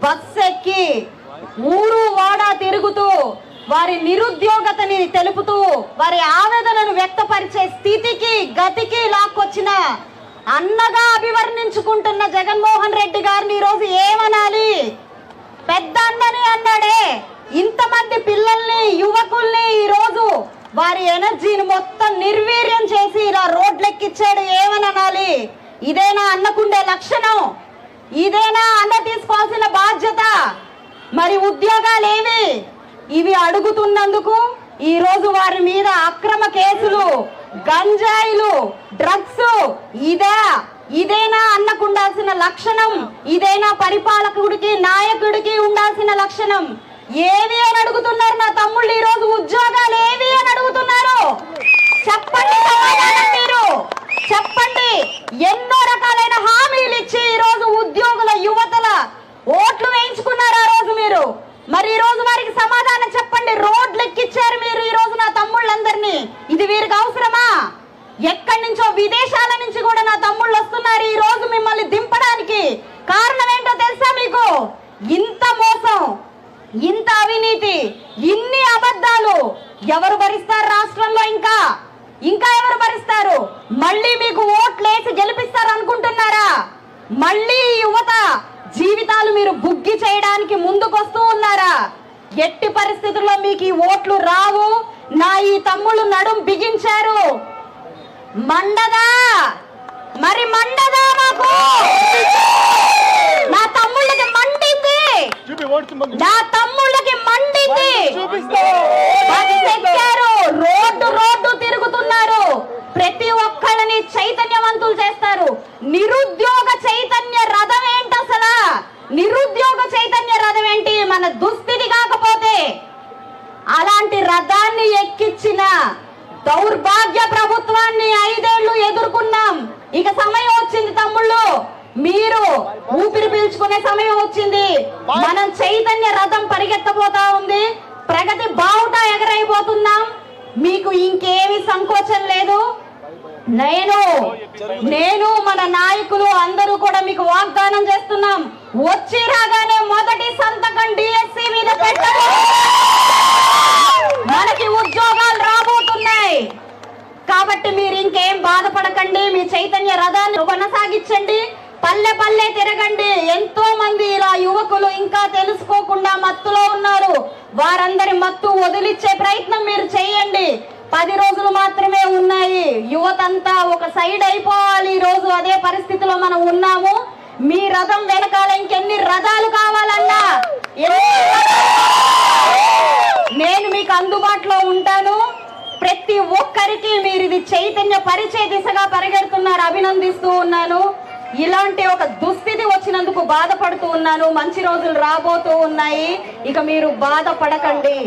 Bus ఎక్కి ఊరు వాడా తిరుగుతూ వారి నిరుద్యోగతని తెలుపుతూ వారి ఆవేదనను వ్యక్తపరిచే స్థితికి గతికి లాక్కొచ్చిన అన్నగా అభివర్ణించుకుంటున్న జగన్మోహన్ రెడ్డి గారిని ఈరోజు ఏమనాలి? పెద్ద అన్నని అన్నాడే. ఇంతమంది పిల్లల్ని యువకుల్ని ఈరోజు వారి ఎనర్జీని మొత్తం నిర్వీర్యం చేసి ఇలా రోడ్లెక్కిచ్చాడు, ఏమనాలి? ఇదేనా అన్నకుండే లక్షణం? ఇదేనా అన్న తీసుకోవాల్సిన బాధ్యత? మరి ఉద్యోగాలేవి? ఇవి అడుగుతున్నందుకు ఈ రోజు వారి మీద అక్రమ కేసులు, గంజాయిలు, డ్రగ్స్. ఇదేనా అన్నకు ఉండాల్సిన లక్షణం? ఇదేనా పరిపాలకుడికి నాయకుడికి ఉండాల్సిన లక్షణం? ఏవి అని అడుగుతున్నారు నా తమ్ముళ్ళు. ఈ రోజు ఉద్యోగాలు ఏవి అని అడుగుతున్నారు? చెప్పండి సమాధానం. మీరు చెప్పండి. ఎన్నో రకాలైన హామీలు ఇచ్చి ఈ రోజు ఉద్యోగుల యువతల ఓట్లు వేయించుకున్నారు ఆ రోజు మీరు. మరి ఈ రోజు వారికి సమాధానం చెప్పండి. రోడ్లు ఎక్కిచ్చారు మీరు ఈ రోజు నా తమ్ముళ్ళందరినీ. ఇది వీరికి అవసరమా? ఎక్కడి నుంచో విదేశాల నుంచి కూడా నా తమ్ముళ్ళు వస్తున్నారు ఈ రోజు మిమ్మల్ని దింపడానికి. కారణం ఏంటో తెలుసా మీకు? ఇంత మోసం, ఇంత అవినీతి, ఇన్ని అబద్ధాలు ఎవరు భరిస్తారు రాష్ట్రంలో? ఇంకా ఎవరు భరిస్తారు? మళ్ళీ మీకు ఓట్లేసి గెలిపిస్తారు అనుకుంటున్నారా? మళ్ళీ యువత జీవితాలు మీరు బుగ్గి చేయడానికి ముందుకొస్తూ ఉన్నారా? ఎట్టి పరిస్థితుల్లో మీకు ఈ ఓట్లు రావు. నా ఈ తమ్ముళ్ళు నడుం బిగించారు. మండదా? మరి మండదా? మాకు నా తమ్ముళ్ళకి మండింది. నా తమ్ముళ్ళకి మండింది. రోడ్డు తిరుగుతున్నారు. ప్రతి ఒక్కళ్ళని చైతన్యవంతులు చేస్తారు. నిరుద్యోగ చైతన్య రథం ఏంటి అసలు? నిరుద్యోగ చైతన్య రథం ఏంటి? మన దుస్థితి కాకపోతే అలాంటి రథాన్ని ఎక్కించిన దౌర్భాగ్య ప్రభుత్వాన్ని 5 ఏళ్లు ఎదుర్కొన్నాం. ఇక సమయం వచ్చింది తమ్ముళ్ళు, మీరు ఊపిరి పీల్చుకునే సమయం వచ్చింది. మనం చైతన్య రథం పరిగెత్తబోతా ఉంది. ప్రగతి బావుట ఎగరైపోతున్నాం. మీకు ఇంకేమి సంకోచం లేదు. నేను మన నాయకులు అందరూ కూడా మీకు వాగ్దానం చేస్తున్నాం. వచ్చి రాగానే మొదటి సంతకం డిఎస్సి మీద పెట్టండి. మనకి ఉద్యోగాలు రాబోతున్నాయి కాబట్టి మీరు ఇంకేం బాధపడకండి. మీ చైతన్య రథాన్ని కొనసాగించండి. పల్లె పల్లె తిరగండి. ఎంతో మంది ఇలా యువకులు ఇంకా తెలుసుకోకుండా మత్తులో ఉన్నారు. వారందరి మత్తు వదిలిచ్చే ప్రయత్నం మీరు చేయండి. 10 రోజులు మాత్రమే ఉన్నాయి. యువతంతా ఒక సైడ్ అయిపోవాలి. ఈ రోజు అదే పరిస్థితిలో మనం ఉన్నాము. మీ రథం వెనకాల ఇంకెన్ని రథాలు కావాలన్నా నేను మీకు అందుబాటులో ఉంటాను. ప్రతి ఒక్కరికి మీరు ఇది చైతన్య పరిచయ దిశగా పరిగెడుతున్నారు. అభినందిస్తూ ఉన్నాను. ఇలాంటి ఒక దుస్థితి వచ్చినందుకు బాధపడుతూ ఉన్నాను. మంచి రోజులు రాబోతూ ఉన్నాయి. ఇక మీరు బాధపడకండి.